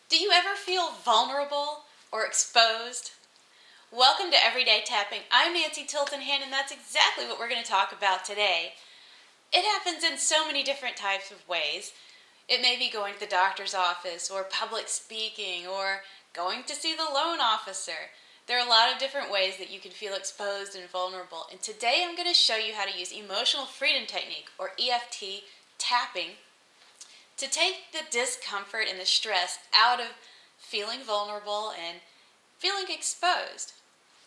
Do you ever feel vulnerable or exposed? Welcome to Everyday Tapping. I'm Nancy Tiltonhand, and that's exactly what we're going to talk about today. It happens in so many different types of ways. It may be going to the doctor's office, or public speaking, or going to see the loan officer. There are a lot of different ways that you can feel exposed and vulnerable. And today I'm going to show you how to use emotional freedom technique, or EFT tapping, to take the discomfort and the stress out of feeling vulnerable and feeling exposed.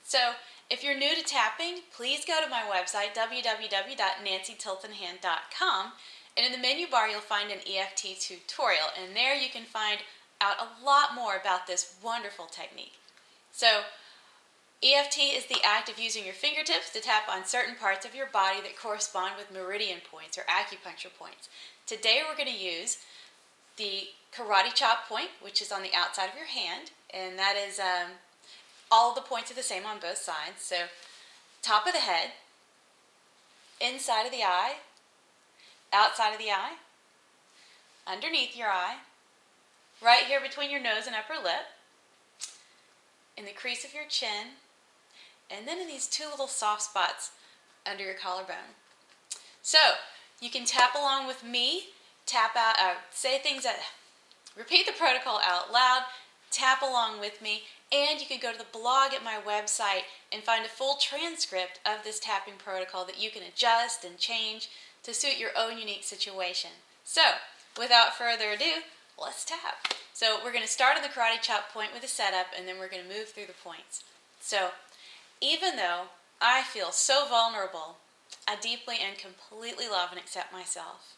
So if you're new to tapping, please go to my website, www.nancytiltonhand.com, and in the menu bar you'll find an EFT tutorial, and there you can find out a lot more about this wonderful technique. So EFT is the act of using your fingertips to tap on certain parts of your body that correspond with meridian points or acupuncture points. Today we're going to use the karate chop point, which is on the outside of your hand, and that is all of the points are the same on both sides. So top of the head, inside of the eye, outside of the eye, underneath your eye, right here between your nose and upper lip, in the crease of your chin, and then in these two little soft spots under your collarbone. So you can tap along with me, tap out, say things that, repeat the protocol out loud, tap along with me, and you can go to the blog at my website and find a full transcript of this tapping protocol that you can adjust and change to suit your own unique situation. So, without further ado, let's tap. So we're going to start on the karate chop point with a setup, and then we're going to move through the points. So, even though I feel so vulnerable, I deeply and completely love and accept myself.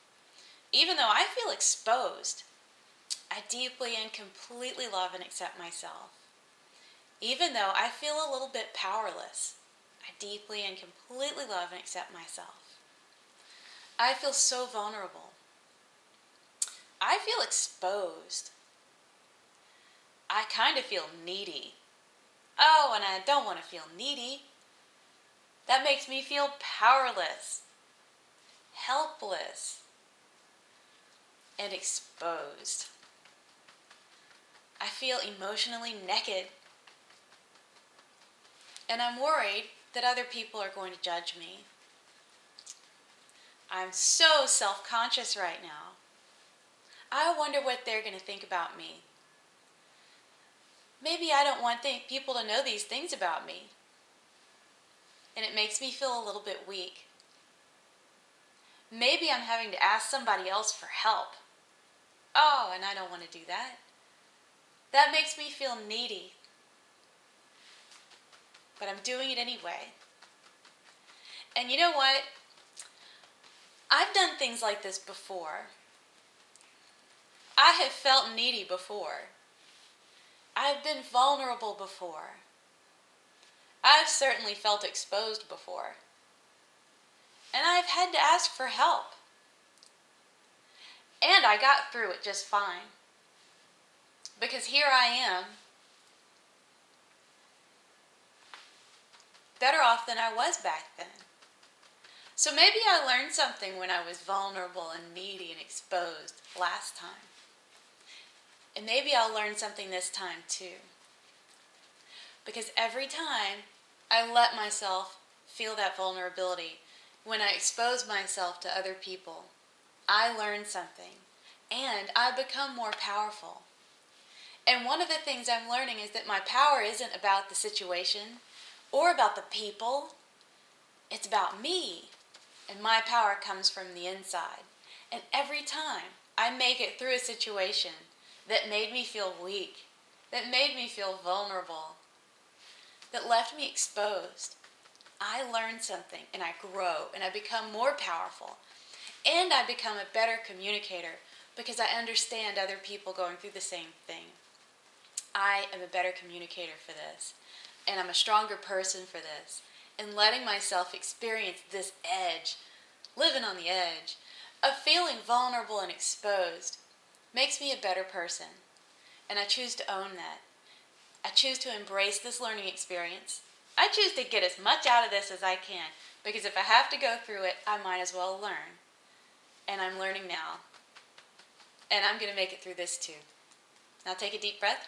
Even though I feel exposed, I deeply and completely love and accept myself. Even though I feel a little bit powerless, I deeply and completely love and accept myself. I feel so vulnerable. I feel exposed. I kind of feel needy. Oh, and I don't want to feel needy. That makes me feel powerless, helpless, and exposed. I feel emotionally naked. And I'm worried that other people are going to judge me. I'm so self-conscious right now. I wonder what they're going to think about me. Maybe I don't want people to know these things about me. And it makes me feel a little bit weak. Maybe I'm having to ask somebody else for help. Oh, and I don't want to do that. That makes me feel needy. But I'm doing it anyway. And you know what? I've done things like this before. I have felt needy before. I've been vulnerable before. I've certainly felt exposed before. And I've had to ask for help. And I got through it just fine. Because here I am, better off than I was back then. So maybe I learned something when I was vulnerable and needy and exposed last time. And maybe I'll learn something this time too. Because every time I let myself feel that vulnerability, when I expose myself to other people, I learn something and I become more powerful. And one of the things I'm learning is that my power isn't about the situation or about the people. It's about me. And my power comes from the inside. And every time I make it through a situation that made me feel weak, that made me feel vulnerable, that left me exposed, I learn something and I grow and I become more powerful. And I become a better communicator because I understand other people going through the same thing. I am a better communicator for this. And I'm a stronger person for this. And letting myself experience this edge, living on the edge, of feeling vulnerable and exposed, makes me a better person. And I choose to own that. I choose to embrace this learning experience. I choose to get as much out of this as I can, because if I have to go through it, I might as well learn. And I'm learning now. And I'm going to make it through this too. Now take a deep breath.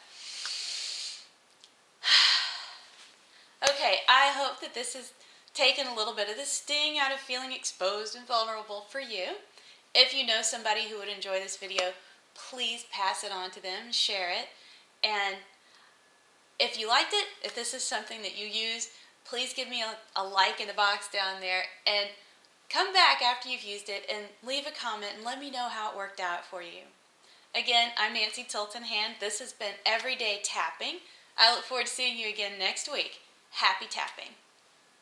Okay, I hope that this has taken a little bit of the sting out of feeling exposed and vulnerable for you. If you know somebody who would enjoy this video, please pass it on to them, share it. And if you liked it, if this is something that you use, please give me a like in the box down there, and come back after you've used it and leave a comment and let me know how it worked out for you. Again, I'm Nancy Tilton Hand. This has been Everyday Tapping. I look forward to seeing you again next week. Happy tapping.